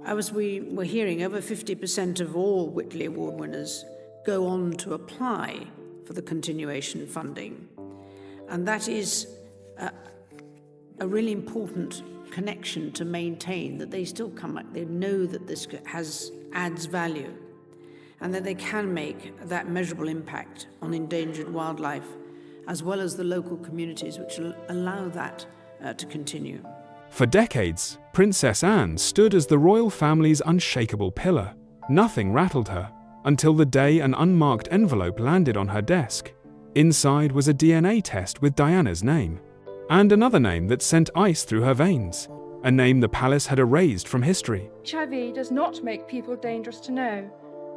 As we were hearing, over 50% of all Whitley Award winners go on to apply for the continuation funding. And that is a really important connection to maintain, that they still come back, they know that this adds value, and that they can make that measurable impact on endangered wildlife, as well as the local communities which allow that to continue. For decades, Princess Anne stood as the royal family's unshakable pillar. Nothing rattled her, until the day an unmarked envelope landed on her desk. Inside was a DNA test with Diana's name, and another name that sent ice through her veins, a name the palace had erased from history. HIV does not make people dangerous to know,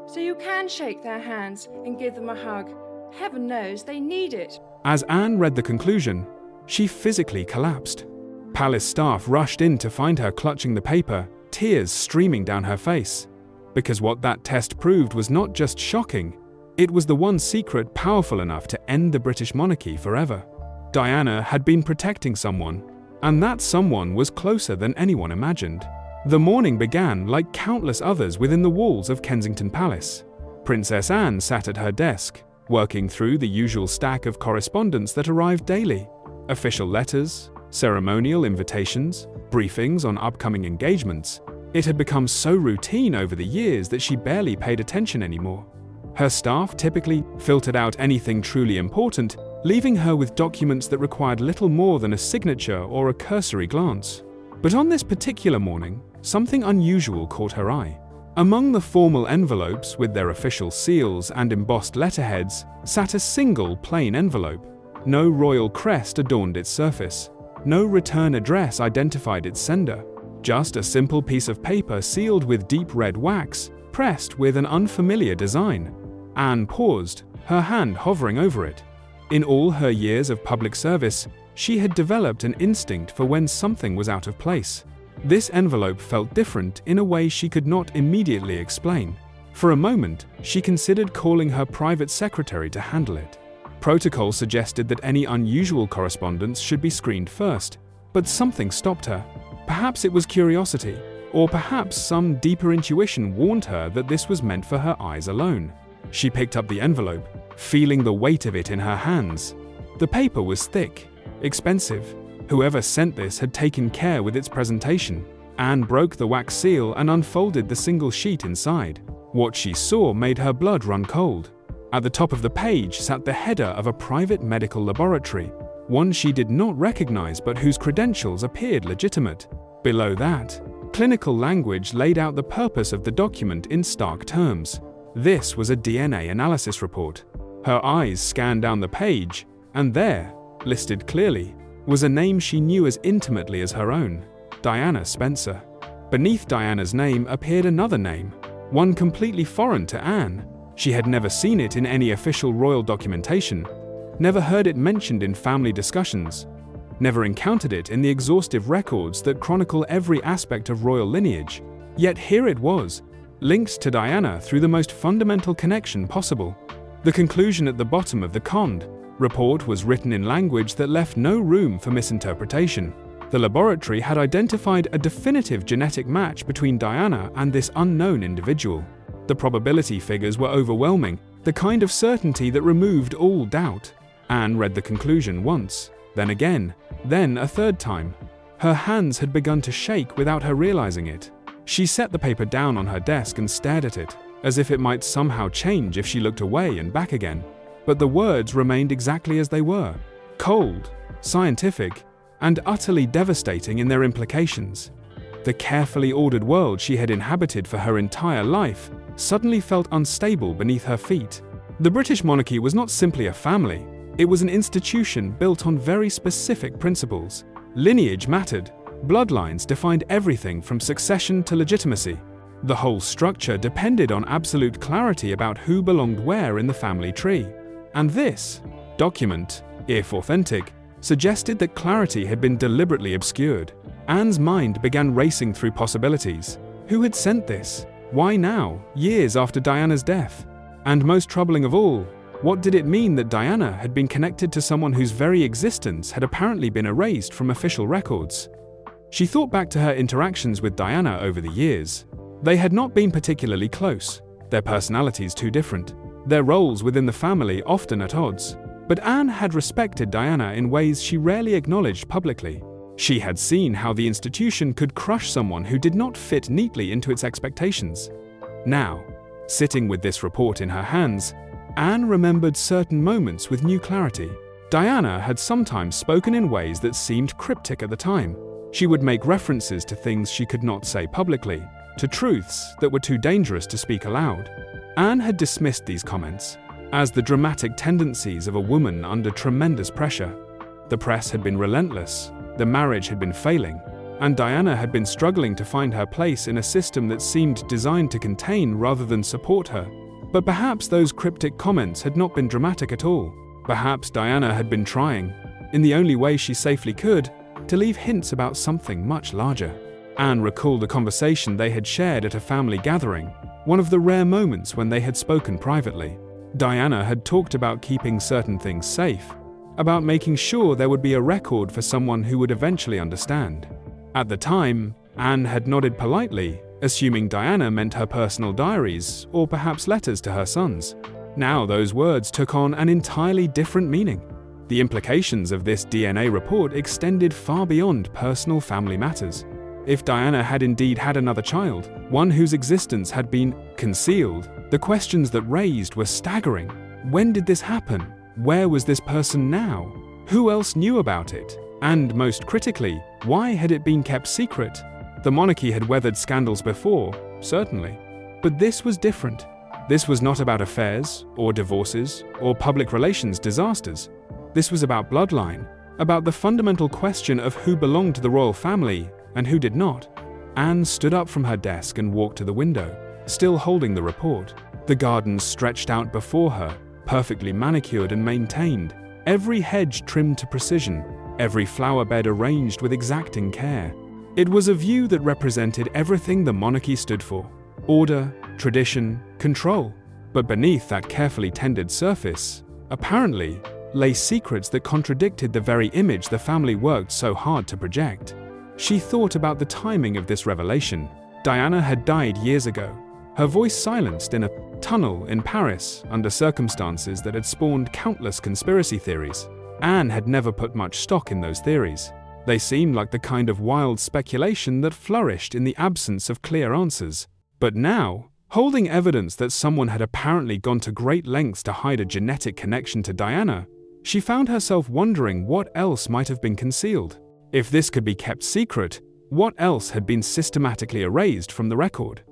so you can shake their hands and give them a hug. Heaven knows they need it. As Anne read the conclusion, she physically collapsed. Palace staff rushed in to find her clutching the paper, tears streaming down her face. Because what that test proved was not just shocking, it was the one secret powerful enough to end the British monarchy forever. Diana had been protecting someone, and that someone was closer than anyone imagined. The morning began like countless others within the walls of Kensington Palace. Princess Anne sat at her desk, working through the usual stack of correspondence that arrived daily. Official letters, ceremonial invitations, briefings on upcoming engagements. It had become so routine over the years that she barely paid attention anymore. Her staff typically filtered out anything truly important, leaving her with documents that required little more than a signature or a cursory glance. But on this particular morning, something unusual caught her eye. Among the formal envelopes with their official seals and embossed letterheads sat a single plain envelope. No royal crest adorned its surface. No return address identified its sender. Just a simple piece of paper sealed with deep red wax, pressed with an unfamiliar design. Anne paused, her hand hovering over it. In all her years of public service, she had developed an instinct for when something was out of place. This envelope felt different in a way she could not immediately explain. For a moment, she considered calling her private secretary to handle it. Protocol suggested that any unusual correspondence should be screened first, but something stopped her. Perhaps it was curiosity, or perhaps some deeper intuition warned her that this was meant for her eyes alone. She picked up the envelope, feeling the weight of it in her hands. The paper was thick, expensive. Whoever sent this had taken care with its presentation. Anne broke the wax seal and unfolded the single sheet inside. What she saw made her blood run cold. At the top of the page sat the header of a private medical laboratory, one she did not recognize but whose credentials appeared legitimate. Below that, clinical language laid out the purpose of the document in stark terms. This was a DNA analysis report. Her eyes scanned down the page, and there, listed clearly, was a name she knew as intimately as her own: Diana Spencer. Beneath Diana's name appeared another name, one completely foreign to Anne. She had never seen it in any official royal documentation, never heard it mentioned in family discussions, never encountered it in the exhaustive records that chronicle every aspect of royal lineage. Yet here it was, linked to Diana through the most fundamental connection possible. The conclusion at the bottom of the cond report was written in language that left no room for misinterpretation. The laboratory had identified a definitive genetic match between Diana and this unknown individual. The probability figures were overwhelming, the kind of certainty that removed all doubt. Anne read the conclusion once, then again, then a third time. Her hands had begun to shake without her realizing it. She set the paper down on her desk and stared at it, as if it might somehow change if she looked away and back again. But the words remained exactly as they were, cold, scientific, and utterly devastating in their implications. The carefully ordered world she had inhabited for her entire life suddenly felt unstable beneath her feet. The British monarchy was not simply a family, it was an institution built on very specific principles. Lineage mattered. Bloodlines defined everything from succession to legitimacy. The whole structure depended on absolute clarity about who belonged where in the family tree. And this document, if authentic, suggested that clarity had been deliberately obscured. Anne's mind began racing through possibilities. Who had sent this? Why now, years after Diana's death? And most troubling of all, what did it mean that Diana had been connected to someone whose very existence had apparently been erased from official records? She thought back to her interactions with Diana over the years. They had not been particularly close, their personalities too different, their roles within the family often at odds. But Anne had respected Diana in ways she rarely acknowledged publicly. She had seen how the institution could crush someone who did not fit neatly into its expectations. Now, sitting with this report in her hands, Anne remembered certain moments with new clarity. Diana had sometimes spoken in ways that seemed cryptic at the time. She would make references to things she could not say publicly, to truths that were too dangerous to speak aloud. Anne had dismissed these comments as the dramatic tendencies of a woman under tremendous pressure. The press had been relentless, the marriage had been failing, and Diana had been struggling to find her place in a system that seemed designed to contain rather than support her. But perhaps those cryptic comments had not been dramatic at all. Perhaps Diana had been trying, in the only way she safely could, to leave hints about something much larger. Anne recalled a conversation they had shared at a family gathering, one of the rare moments when they had spoken privately. Diana had talked about keeping certain things safe, about making sure there would be a record for someone who would eventually understand. At the time, Anne had nodded politely, assuming Diana meant her personal diaries or perhaps letters to her sons. Now those words took on an entirely different meaning. The implications of this DNA report extended far beyond personal family matters. If Diana had indeed had another child, one whose existence had been concealed, the questions that raised were staggering. When did this happen? Where was this person now? Who else knew about it? And most critically, why had it been kept secret? The monarchy had weathered scandals before, certainly. But this was different. This was not about affairs, or divorces, or public relations disasters. This was about bloodline, about the fundamental question of who belonged to the royal family and who did not. Anne stood up from her desk and walked to the window, still holding the report. The gardens stretched out before her, perfectly manicured and maintained, every hedge trimmed to precision, every flower bed arranged with exacting care. It was a view that represented everything the monarchy stood for: order, tradition, control. But beneath that carefully tended surface, apparently, lay secrets that contradicted the very image the family worked so hard to project. She thought about the timing of this revelation. Diana had died years ago, her voice silenced in a tunnel in Paris under circumstances that had spawned countless conspiracy theories. Anne had never put much stock in those theories. They seemed like the kind of wild speculation that flourished in the absence of clear answers. But now, holding evidence that someone had apparently gone to great lengths to hide a genetic connection to Diana, she found herself wondering what else might have been concealed. If this could be kept secret, what else had been systematically erased from the record?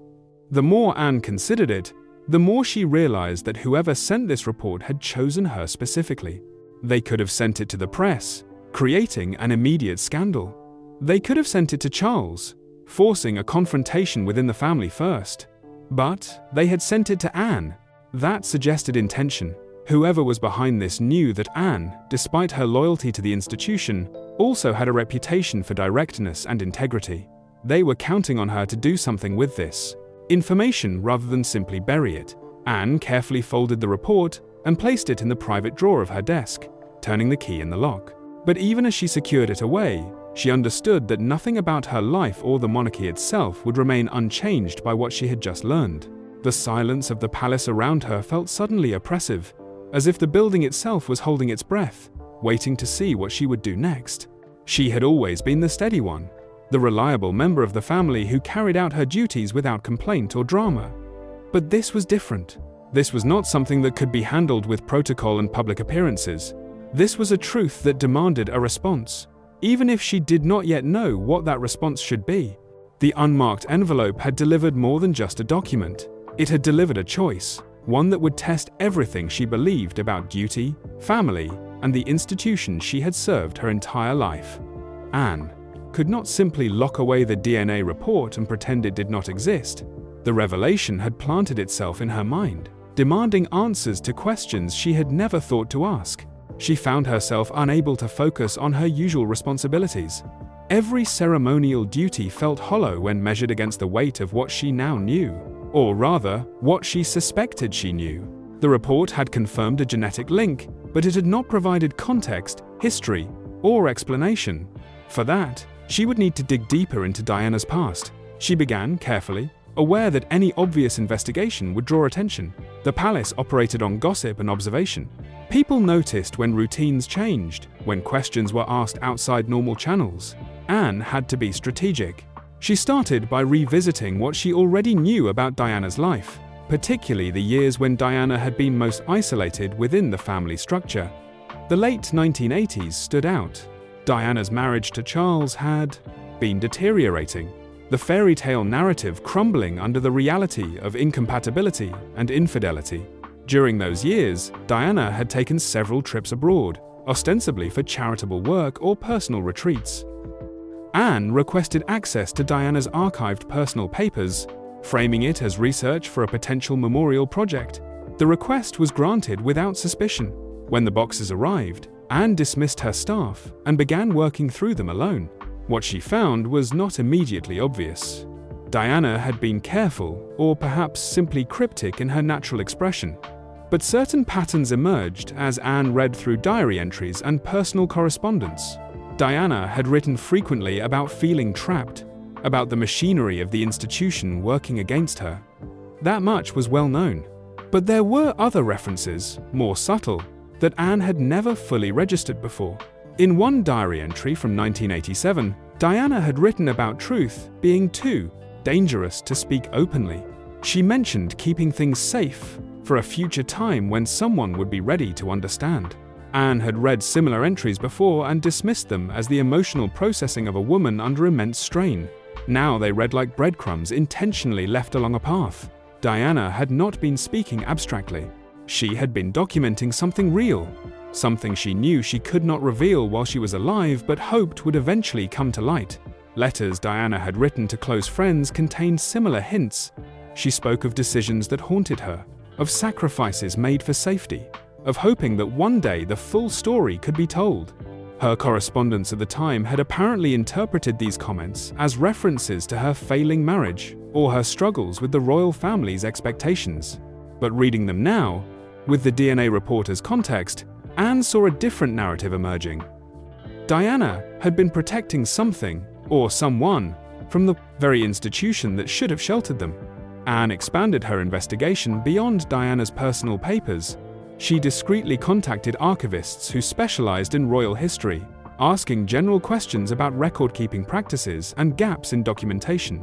The more Anne considered it, the more she realized that whoever sent this report had chosen her specifically. They could have sent it to the press, creating an immediate scandal. They could have sent it to Charles, forcing a confrontation within the family first. But they had sent it to Anne. That suggested intention. Whoever was behind this knew that Anne, despite her loyalty to the institution, also had a reputation for directness and integrity. They were counting on her to do something with this information rather than simply bury it. Anne carefully folded the report and placed it in the private drawer of her desk, turning the key in the lock. But even as she secured it away, she understood that nothing about her life or the monarchy itself would remain unchanged by what she had just learned. The silence of the palace around her felt suddenly oppressive, as if the building itself was holding its breath, waiting to see what she would do next. She had always been the steady one, the reliable member of the family who carried out her duties without complaint or drama. But this was different. This was not something that could be handled with protocol and public appearances. This was a truth that demanded a response, even if she did not yet know what that response should be. The unmarked envelope had delivered more than just a document. It had delivered a choice, one that would test everything she believed about duty, family, and the institution she had served her entire life. Anne could not simply lock away the DNA report and pretend it did not exist. The revelation had planted itself in her mind, demanding answers to questions she had never thought to ask. She found herself unable to focus on her usual responsibilities. Every ceremonial duty felt hollow when measured against the weight of what she now knew, or rather, what she suspected she knew. The report had confirmed a genetic link, but it had not provided context, history, or explanation. For that, she would need to dig deeper into Diana's past. She began, carefully, aware that any obvious investigation would draw attention. The palace operated on gossip and observation. People noticed when routines changed, when questions were asked outside normal channels. Anne had to be strategic. She started by revisiting what she already knew about Diana's life, particularly the years when Diana had been most isolated within the family structure. The late 1980s stood out. Diana's marriage to Charles had been deteriorating, the fairy tale narrative crumbling under the reality of incompatibility and infidelity. During those years, Diana had taken several trips abroad, ostensibly for charitable work or personal retreats. Anne requested access to Diana's archived personal papers, framing it as research for a potential memorial project. The request was granted without suspicion. When the boxes arrived, Anne dismissed her staff and began working through them alone. What she found was not immediately obvious. Diana had been careful, or perhaps simply cryptic in her natural expression. But certain patterns emerged as Anne read through diary entries and personal correspondence. Diana had written frequently about feeling trapped, about the machinery of the institution working against her. That much was well known. But there were other references, more subtle, that Anne had never fully registered before. In one diary entry from 1987, Diana had written about truth being too dangerous to speak openly. She mentioned keeping things safe for a future time when someone would be ready to understand. Anne had read similar entries before and dismissed them as the emotional processing of a woman under immense strain. Now they read like breadcrumbs intentionally left along a path. Diana had not been speaking abstractly. She had been documenting something real, something she knew she could not reveal while she was alive but hoped would eventually come to light. Letters Diana had written to close friends contained similar hints. She spoke of decisions that haunted her, of sacrifices made for safety, of hoping that one day the full story could be told. Her correspondents at the time had apparently interpreted these comments as references to her failing marriage or her struggles with the royal family's expectations. But reading them now, with the DNA report as context, Anne saw a different narrative emerging. Diana had been protecting something, or someone, from the very institution that should have sheltered them. Anne expanded her investigation beyond Diana's personal papers. She discreetly contacted archivists who specialized in royal history, asking general questions about record-keeping practices and gaps in documentation.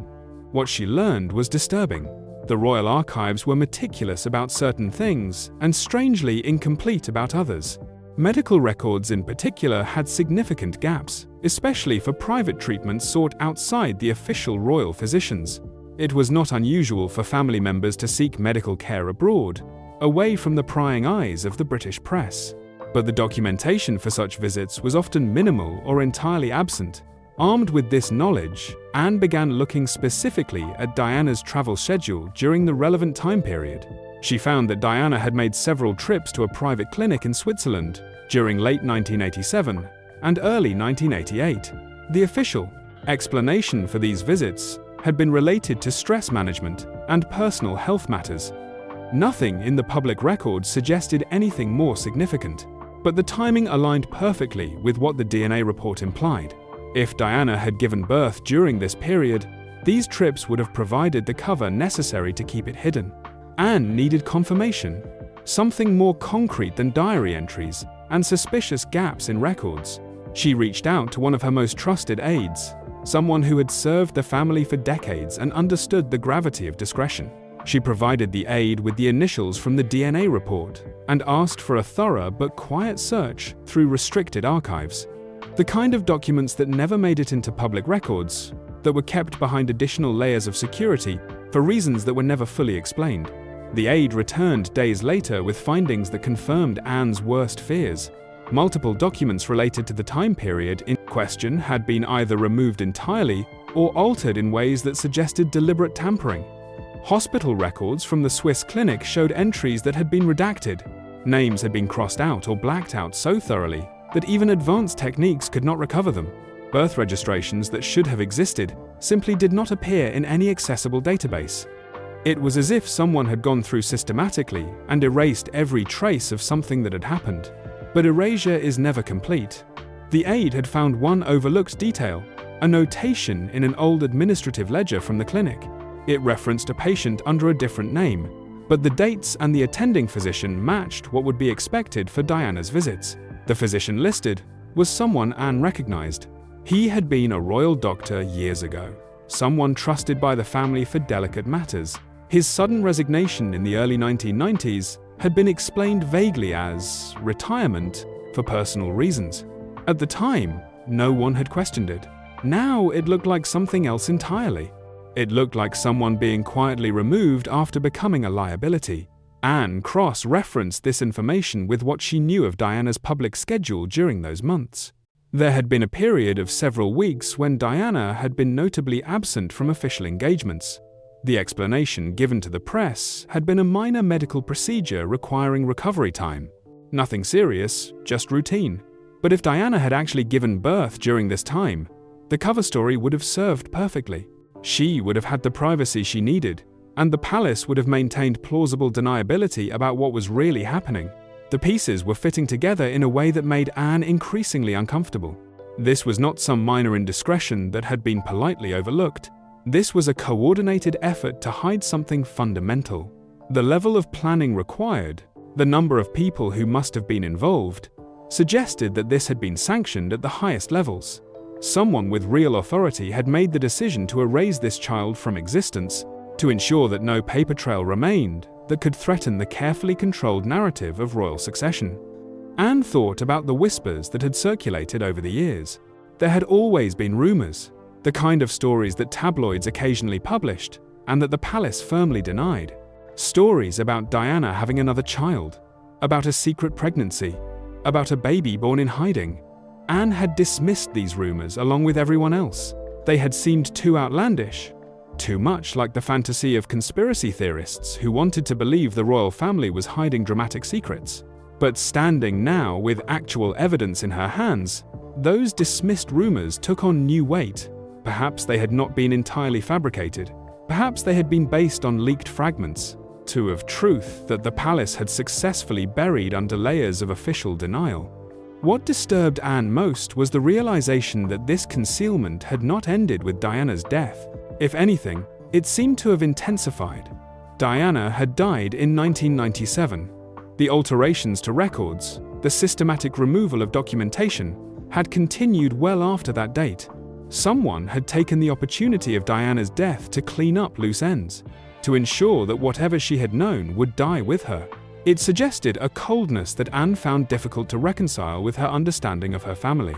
What she learned was disturbing. The royal archives were meticulous about certain things and strangely incomplete about others. Medical records in particular had significant gaps, especially for private treatments sought outside the official royal physicians. It was not unusual for family members to seek medical care abroad, away from the prying eyes of the British press. But the documentation for such visits was often minimal or entirely absent. Armed with this knowledge, Anne began looking specifically at Diana's travel schedule during the relevant time period. She found that Diana had made several trips to a private clinic in Switzerland during late 1987 and early 1988. The official explanation for these visits had been related to stress management and personal health matters. Nothing in the public record suggested anything more significant, but the timing aligned perfectly with what the DNA report implied. If Diana had given birth during this period, these trips would have provided the cover necessary to keep it hidden. Anne needed confirmation, something more concrete than diary entries and suspicious gaps in records. She reached out to one of her most trusted aides, someone who had served the family for decades and understood the gravity of discretion. She provided the aide with the initials from the DNA report and asked for a thorough but quiet search through restricted archives. The kind of documents that never made it into public records, that were kept behind additional layers of security for reasons that were never fully explained. The aide returned days later with findings that confirmed Anne's worst fears. Multiple documents related to the time period in question had been either removed entirely or altered in ways that suggested deliberate tampering. Hospital records from the Swiss clinic showed entries that had been redacted. Names had been crossed out or blacked out so thoroughly that even advanced techniques could not recover them. Birth registrations that should have existed simply did not appear in any accessible database. It was as if someone had gone through systematically and erased every trace of something that had happened. But erasure is never complete. The aide had found one overlooked detail, a notation in an old administrative ledger from the clinic. It referenced a patient under a different name, but the dates and the attending physician matched what would be expected for Diana's visits. The physician listed was someone Anne recognized. He had been a royal doctor years ago, someone trusted by the family for delicate matters. His sudden resignation in the early 1990s had been explained vaguely as retirement for personal reasons. At the time, no one had questioned it. Now it looked like something else entirely. It looked like someone being quietly removed after becoming a liability. Anne cross-referenced this information with what she knew of Diana's public schedule during those months. There had been a period of several weeks when Diana had been notably absent from official engagements. The explanation given to the press had been a minor medical procedure requiring recovery time. Nothing serious, just routine. But if Diana had actually given birth during this time, the cover story would have served perfectly. She would have had the privacy she needed, and the palace would have maintained plausible deniability about what was really happening. The pieces were fitting together in a way that made Anne increasingly uncomfortable. This was not some minor indiscretion that had been politely overlooked. This was a coordinated effort to hide something fundamental. The level of planning required, the number of people who must have been involved, suggested that this had been sanctioned at the highest levels. Someone with real authority had made the decision to erase this child from existence, to ensure that no paper trail remained that could threaten the carefully controlled narrative of royal succession. Anne thought about the whispers that had circulated over the years. There had always been rumors, the kind of stories that tabloids occasionally published, and that the palace firmly denied. Stories about Diana having another child, about a secret pregnancy, about a baby born in hiding. Anne had dismissed these rumors along with everyone else. They had seemed too outlandish, too much like the fantasy of conspiracy theorists who wanted to believe the royal family was hiding dramatic secrets. But standing now with actual evidence in her hands, those dismissed rumors took on new weight. Perhaps they had not been entirely fabricated. Perhaps they had been based on leaked fragments, of truth that the palace had successfully buried under layers of official denial. What disturbed Anne most was the realization that this concealment had not ended with Diana's death. If anything, it seemed to have intensified. Diana had died in 1997. The alterations to records, the systematic removal of documentation, had continued well after that date. Someone had taken the opportunity of Diana's death to clean up loose ends, to ensure that whatever she had known would die with her. It suggested a coldness that Anne found difficult to reconcile with her understanding of her family.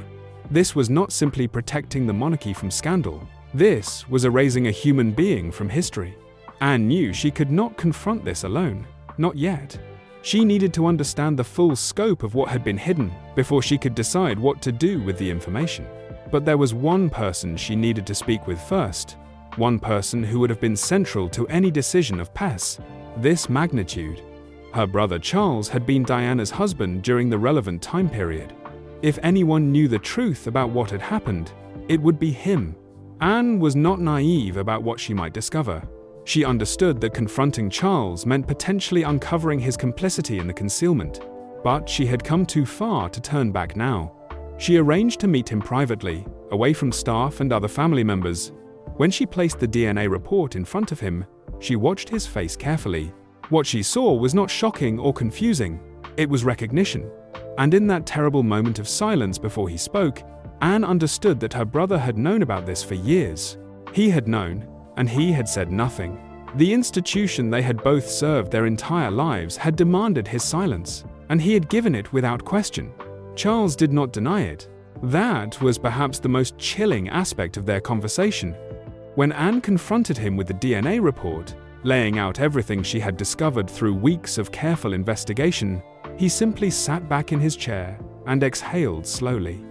This was not simply protecting the monarchy from scandal. This was erasing a human being from history. Anne knew she could not confront this alone, not yet. She needed to understand the full scope of what had been hidden before she could decide what to do with the information. But there was one person she needed to speak with first, one person who would have been central to any decision of this magnitude. Her brother Charles had been Diana's husband during the relevant time period. If anyone knew the truth about what had happened, it would be him. Anne was not naive about what she might discover. She understood that confronting Charles meant potentially uncovering his complicity in the concealment, but she had come too far to turn back now. She arranged to meet him privately, away from staff and other family members. When she placed the DNA report in front of him, she watched his face carefully. What she saw was not shocking or confusing, it was recognition. And in that terrible moment of silence before he spoke, Anne understood that her brother had known about this for years. He had known, and he had said nothing. The institution they had both served their entire lives had demanded his silence, and he had given it without question. Charles did not deny it. That was perhaps the most chilling aspect of their conversation. When Anne confronted him with the DNA report, laying out everything she had discovered through weeks of careful investigation, he simply sat back in his chair and exhaled slowly.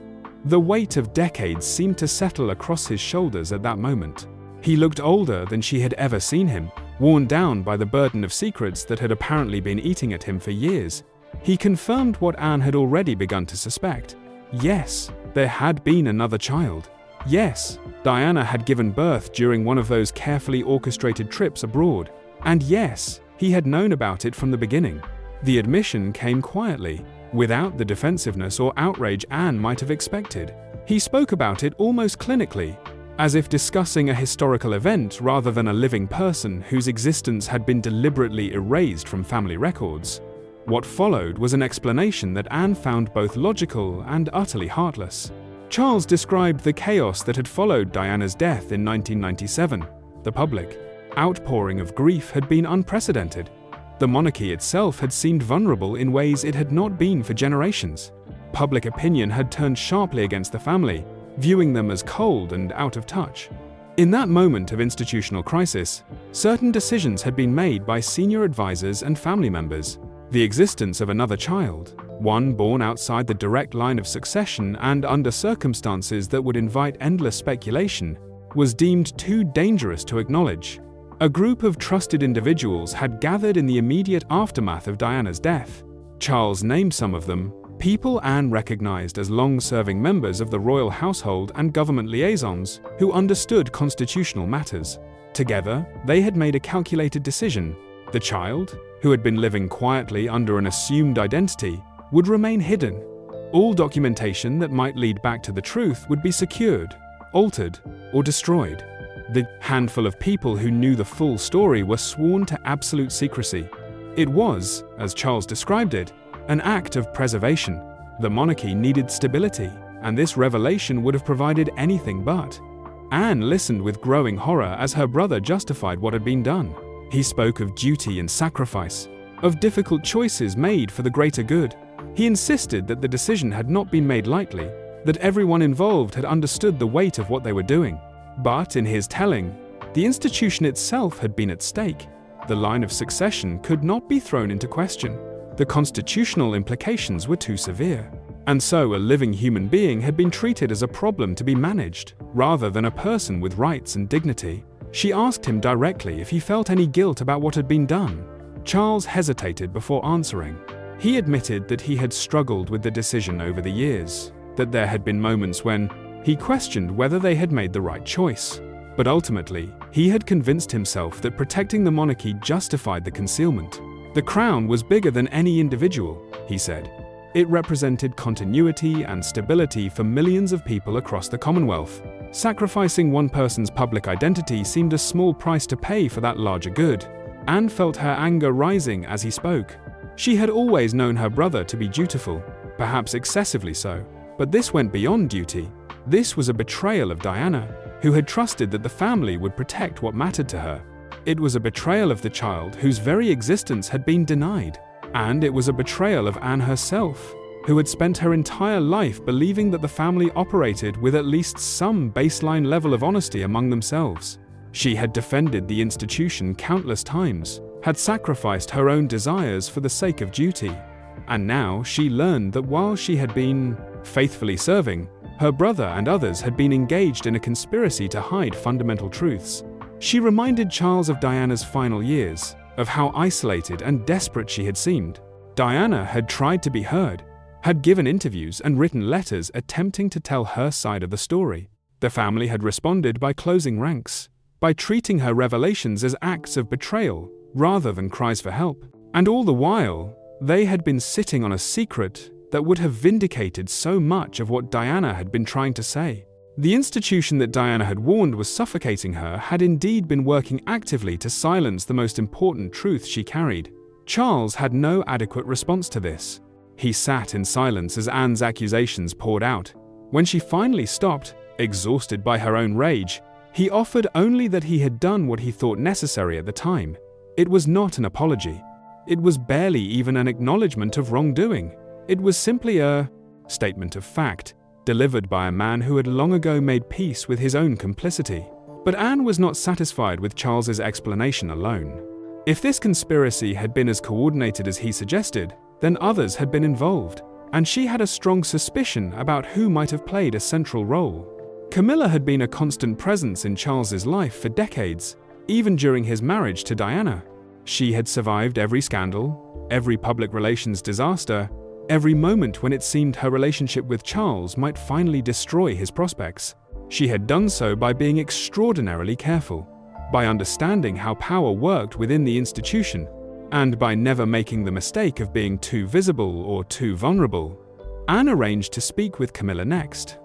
The weight of decades seemed to settle across his shoulders at that moment. He looked older than she had ever seen him, worn down by the burden of secrets that had apparently been eating at him for years. He confirmed what Anne had already begun to suspect. Yes, there had been another child. Yes, Diana had given birth during one of those carefully orchestrated trips abroad. And yes, he had known about it from the beginning. The admission came quietly, without the defensiveness or outrage Anne might have expected. He spoke about it almost clinically, as if discussing a historical event rather than a living person whose existence had been deliberately erased from family records. What followed was an explanation that Anne found both logical and utterly heartless. Charles described the chaos that had followed Diana's death in 1997. The public outpouring of grief had been unprecedented. The monarchy itself had seemed vulnerable in ways it had not been for generations. Public opinion had turned sharply against the family, viewing them as cold and out of touch. In that moment of institutional crisis, certain decisions had been made by senior advisors and family members. The existence of another child, one born outside the direct line of succession and under circumstances that would invite endless speculation, was deemed too dangerous to acknowledge. A group of trusted individuals had gathered in the immediate aftermath of Diana's death. Charles named some of them, people Anne recognized as long-serving members of the royal household and government liaisons who understood constitutional matters. Together, they had made a calculated decision. The child, who had been living quietly under an assumed identity, would remain hidden. All documentation that might lead back to the truth would be secured, altered, or destroyed. The handful of people who knew the full story were sworn to absolute secrecy. It was, as Charles described it, an act of preservation. The monarchy needed stability, and this revelation would have provided anything but. Anne listened with growing horror as her brother justified what had been done. He spoke of duty and sacrifice, of difficult choices made for the greater good. He insisted that the decision had not been made lightly, that everyone involved had understood the weight of what they were doing. But in his telling, the institution itself had been at stake. The line of succession could not be thrown into question. The constitutional implications were too severe. And so a living human being had been treated as a problem to be managed, rather than a person with rights and dignity. She asked him directly if he felt any guilt about what had been done. Charles hesitated before answering. He admitted that he had struggled with the decision over the years, that there had been moments when he questioned whether they had made the right choice. But ultimately, he had convinced himself that protecting the monarchy justified the concealment. The crown was bigger than any individual, he said. It represented continuity and stability for millions of people across the Commonwealth. Sacrificing one person's public identity seemed a small price to pay for that larger good. Anne felt her anger rising as he spoke. She had always known her brother to be dutiful, perhaps excessively so. But this went beyond duty. This was a betrayal of Diana, who had trusted that the family would protect what mattered to her. It was a betrayal of the child whose very existence had been denied. And it was a betrayal of Anne herself, who had spent her entire life believing that the family operated with at least some baseline level of honesty among themselves. She had defended the institution countless times, had sacrificed her own desires for the sake of duty. And now she learned that while she had been faithfully serving, her brother and others had been engaged in a conspiracy to hide fundamental truths. She reminded Charles of Diana's final years, of how isolated and desperate she had seemed. Diana had tried to be heard, had given interviews and written letters attempting to tell her side of the story. The family had responded by closing ranks, by treating her revelations as acts of betrayal rather than cries for help. And all the while, they had been sitting on a secret that would have vindicated so much of what Diana had been trying to say. The institution that Diana had warned was suffocating her had indeed been working actively to silence the most important truth she carried. Charles had no adequate response to this. He sat in silence as Anne's accusations poured out. When she finally stopped, exhausted by her own rage, he offered only that he had done what he thought necessary at the time. It was not an apology. It was barely even an acknowledgement of wrongdoing. It was simply a statement of fact, delivered by a man who had long ago made peace with his own complicity. But Anne was not satisfied with Charles's explanation alone. If this conspiracy had been as coordinated as he suggested, then others had been involved, and she had a strong suspicion about who might have played a central role. Camilla had been a constant presence in Charles's life for decades, even during his marriage to Diana. She had survived every scandal, every public relations disaster, every moment when it seemed her relationship with Charles might finally destroy his prospects. She had done so by being extraordinarily careful, by understanding how power worked within the institution, and by never making the mistake of being too visible or too vulnerable. Anne arranged to speak with Camilla next.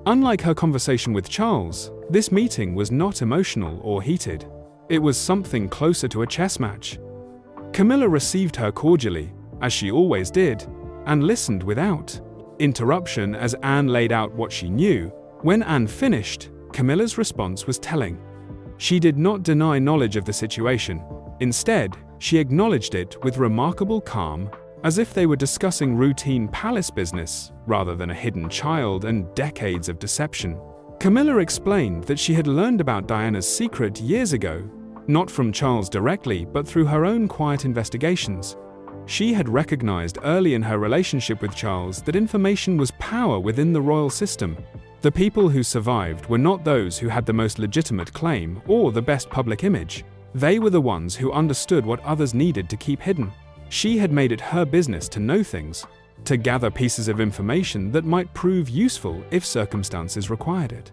Unlike her conversation with Charles, this meeting was not emotional or heated. It was something closer to a chess match. Camilla received her cordially, as she always did, and listened without interruption as Anne laid out what she knew. When Anne finished, Camilla's response was telling. She did not deny knowledge of the situation. Instead, she acknowledged it with remarkable calm, as if they were discussing routine palace business rather than a hidden child and decades of deception. Camilla explained that she had learned about Diana's secret years ago, not from Charles directly, but through her own quiet investigations. She had recognized early in her relationship with Charles that information was power within the royal system. The people who survived were not those who had the most legitimate claim or the best public image. They were the ones who understood what others needed to keep hidden. She had made it her business to know things, to gather pieces of information that might prove useful if circumstances required it.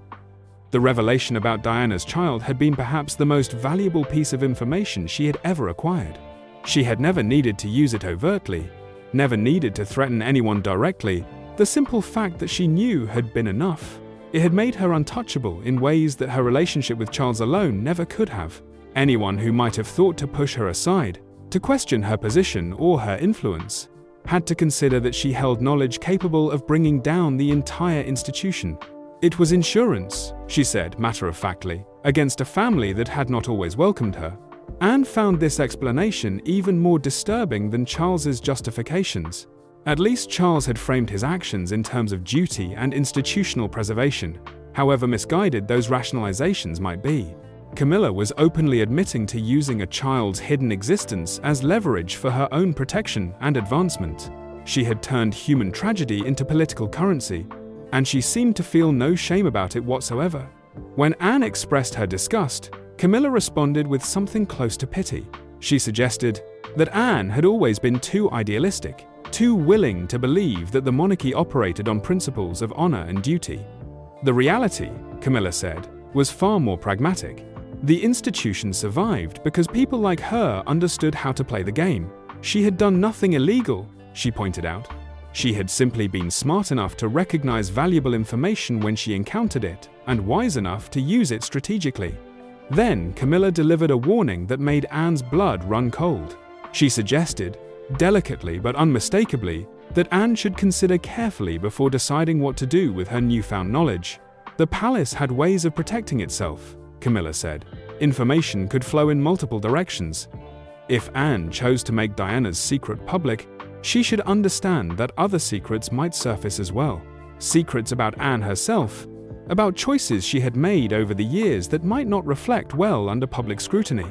The revelation about Diana's child had been perhaps the most valuable piece of information she had ever acquired. She had never needed to use it overtly, never needed to threaten anyone directly. The simple fact that she knew had been enough. It had made her untouchable in ways that her relationship with Charles alone never could have. Anyone who might have thought to push her aside, to question her position or her influence, had to consider that she held knowledge capable of bringing down the entire institution. It was insurance, she said matter-of-factly, against a family that had not always welcomed her. Anne found this explanation even more disturbing than Charles's justifications. At least Charles had framed his actions in terms of duty and institutional preservation, however misguided those rationalizations might be. Camilla was openly admitting to using a child's hidden existence as leverage for her own protection and advancement. She had turned human tragedy into political currency, and she seemed to feel no shame about it whatsoever. When Anne expressed her disgust, Camilla responded with something close to pity. She suggested that Anne had always been too idealistic, too willing to believe that the monarchy operated on principles of honor and duty. The reality, Camilla said, was far more pragmatic. The institution survived because people like her understood how to play the game. She had done nothing illegal, she pointed out. She had simply been smart enough to recognize valuable information when she encountered it, and wise enough to use it strategically. Then Camilla delivered a warning that made Anne's blood run cold. She suggested, delicately but unmistakably, that Anne should consider carefully before deciding what to do with her newfound knowledge. The palace had ways of protecting itself, Camilla said. Information could flow in multiple directions. If Anne chose to make Diana's secret public, she should understand that other secrets might surface as well. Secrets about Anne herself, about choices she had made over the years that might not reflect well under public scrutiny.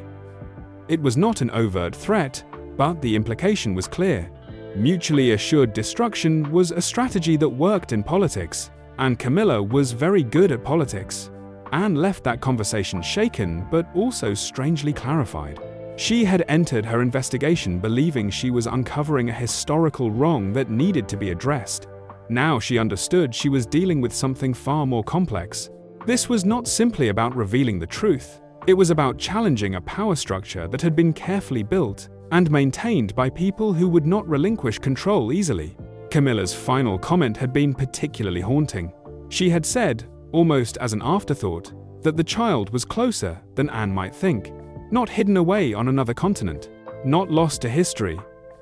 It was not an overt threat, but the implication was clear. Mutually assured destruction was a strategy that worked in politics, and Camilla was very good at politics. Anne left that conversation shaken, but also strangely clarified. She had entered her investigation believing she was uncovering a historical wrong that needed to be addressed. Now she understood she was dealing with something far more complex. This was not simply about revealing the truth. It was about challenging a power structure that had been carefully built and maintained by people who would not relinquish control easily. Camilla's final comment had been particularly haunting. She had said, almost as an afterthought, that the child was closer than Anne might think. Not hidden away on another continent, not lost to history,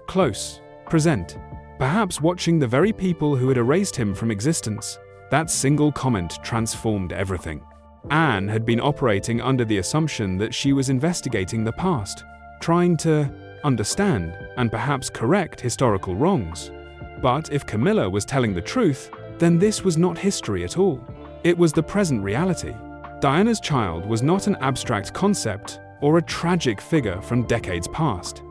close, present, perhaps watching the very people who had erased him from existence. That single comment transformed everything. Anne had been operating under the assumption that she was investigating the past, trying to understand and perhaps correct historical wrongs. But if Camilla was telling the truth, then this was not history at all. It was the present reality. Diana's child was not an abstract concept or a tragic figure from decades past.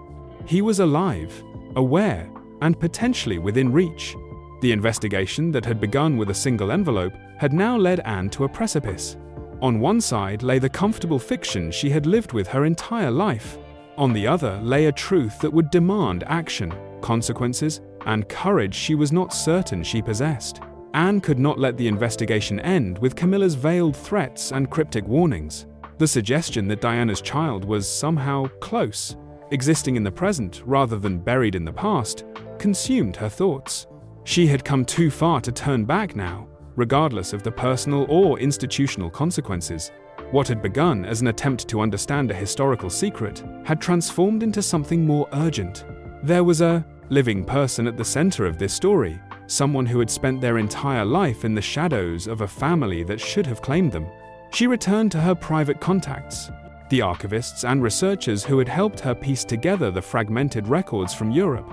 He was alive, aware, and potentially within reach. The investigation that had begun with a single envelope had now led Anne to a precipice. On one side lay the comfortable fiction she had lived with her entire life. On the other lay a truth that would demand action, consequences, and courage she was not certain she possessed. Anne could not let the investigation end with Camilla's veiled threats and cryptic warnings. The suggestion that Diana's child was somehow close, existing in the present rather than buried in the past, consumed her thoughts. She had come too far to turn back now. regardless of the personal or institutional consequences. What had begun as an attempt to understand a historical secret had transformed into something more urgent. There was a living person at the center of this story, someone who had spent their entire life in the shadows of a family that should have claimed them. She returned to her private contacts, the archivists and researchers who had helped her piece together the fragmented records from Europe.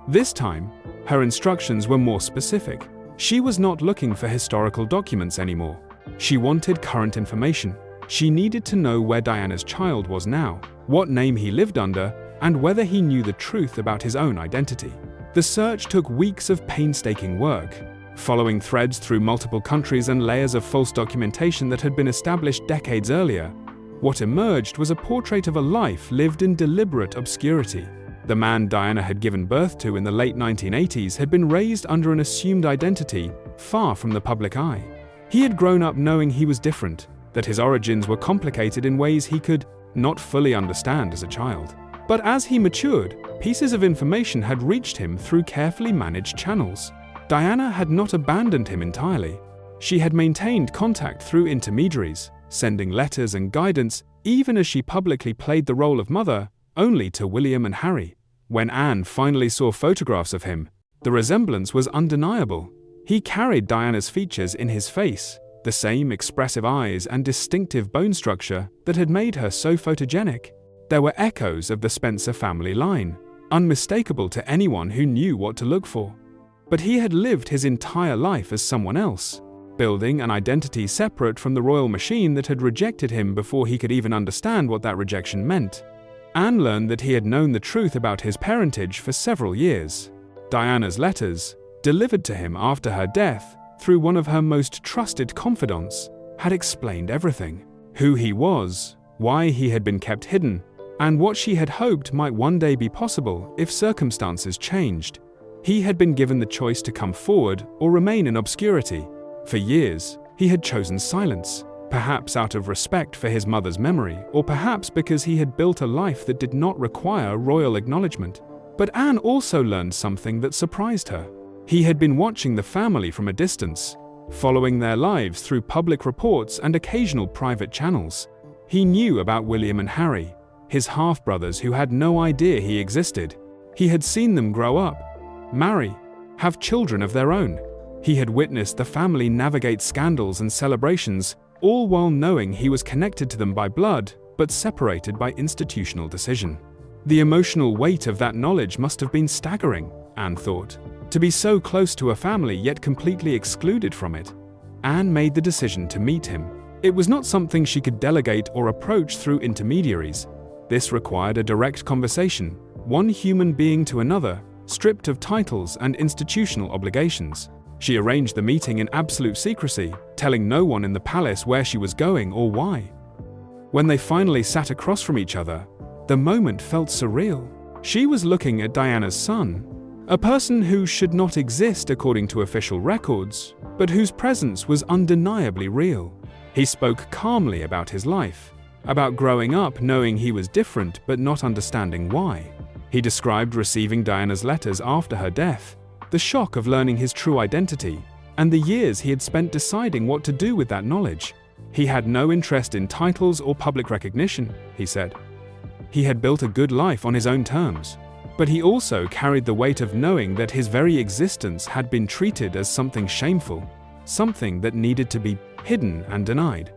This time, her instructions were more specific. She was not looking for historical documents anymore. She wanted current information. She needed to know where Diana's child was now, what name he lived under, and whether he knew the truth about his own identity. The search took weeks of painstaking work, following threads through multiple countries and layers of false documentation that had been established decades earlier. What emerged was a portrait of a life lived in deliberate obscurity. The man Diana had given birth to in the late 1980s had been raised under an assumed identity, far from the public eye. He had grown up knowing he was different, that his origins were complicated in ways he could not fully understand as a child. But as he matured, pieces of information had reached him through carefully managed channels. Diana had not abandoned him entirely. She had maintained contact through intermediaries, sending letters and guidance, even as she publicly played the role of mother, only to William and Harry. When Anne finally saw photographs of him, the resemblance was undeniable. He carried Diana's features in his face, the same expressive eyes and distinctive bone structure that had made her so photogenic. There were echoes of the Spencer family line, unmistakable to anyone who knew what to look for. But he had lived his entire life as someone else, building an identity separate from the royal machine that had rejected him before he could even understand what that rejection meant. Anne learned that he had known the truth about his parentage for several years. Diana's letters, delivered to him after her death through one of her most trusted confidants, had explained everything: who he was, why he had been kept hidden, and what she had hoped might one day be possible if circumstances changed. He had been given the choice to come forward or remain in obscurity. For years, he had chosen silence, perhaps out of respect for his mother's memory, or perhaps because he had built a life that did not require royal acknowledgement. But Anne also learned something that surprised her. He had been watching the family from a distance, following their lives through public reports and occasional private channels. He knew about William and Harry, his half-brothers who had no idea he existed. He had seen them grow up, marry, have children of their own. He had witnessed the family navigate scandals and celebrations, all while knowing he was connected to them by blood, but separated by institutional decision. The emotional weight of that knowledge must have been staggering, Anne thought. To be so close to a family yet completely excluded from it. Anne made the decision to meet him. It was not something she could delegate or approach through intermediaries. This required a direct conversation, one human being to another, stripped of titles and institutional obligations. She arranged the meeting in absolute secrecy, telling no one in the palace where she was going or why. When they finally sat across from each other, the moment felt surreal. She was looking at Diana's son, a person who should not exist according to official records, but whose presence was undeniably real. He spoke calmly about his life, about growing up knowing he was different but not understanding why. He described receiving Diana's letters after her death, the shock of learning his true identity, and the years he had spent deciding what to do with that knowledge. He had no interest in titles or public recognition, he said. He had built a good life on his own terms, but he also carried the weight of knowing that his very existence had been treated as something shameful, something that needed to be hidden and denied.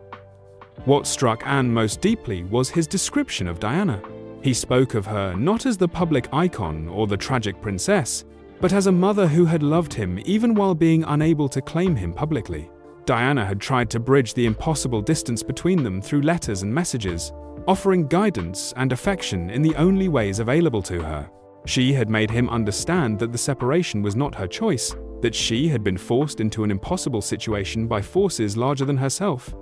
What struck Anne most deeply was his description of Diana. He spoke of her not as the public icon or the tragic princess, but as a mother who had loved him even while being unable to claim him publicly. Diana had tried to bridge the impossible distance between them through letters and messages, offering guidance and affection in the only ways available to her. She had made him understand that the separation was not her choice, that she had been forced into an impossible situation by forces larger than herself.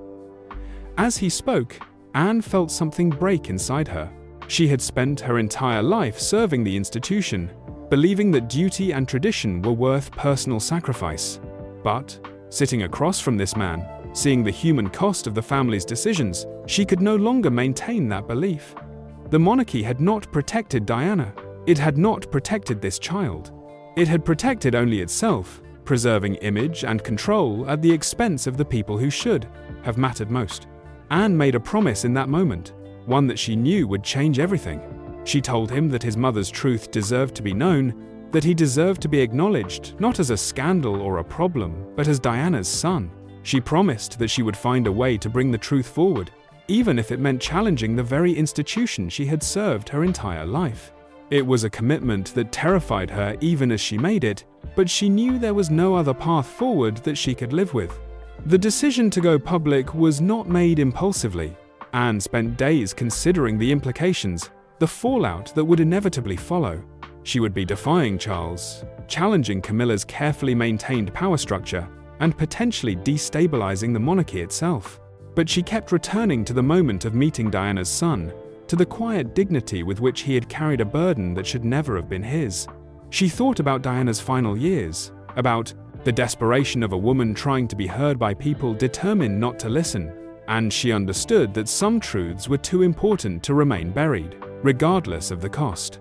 As he spoke, Anne felt something break inside her. She had spent her entire life serving the institution, believing that duty and tradition were worth personal sacrifice. But, sitting across from this man, seeing the human cost of the family's decisions, she could no longer maintain that belief. The monarchy had not protected Diana. It had not protected this child. It had protected only itself, preserving image and control at the expense of the people who should have mattered most. Anne made a promise in that moment, one that she knew would change everything. She told him that his mother's truth deserved to be known, that he deserved to be acknowledged not as a scandal or a problem, but as Diana's son. She promised that she would find a way to bring the truth forward, even if it meant challenging the very institution she had served her entire life. It was a commitment that terrified her even as she made it, but she knew there was no other path forward that she could live with. The decision to go public was not made impulsively. Anne spent days considering the implications, the fallout that would inevitably follow. She would be defying Charles, challenging Camilla's carefully maintained power structure, and potentially destabilizing the monarchy itself. But she kept returning to the moment of meeting Diana's son, to the quiet dignity with which he had carried a burden that should never have been his. She thought about Diana's final years, about the desperation of a woman trying to be heard by people determined not to listen, and she understood that some truths were too important to remain buried, regardless of the cost.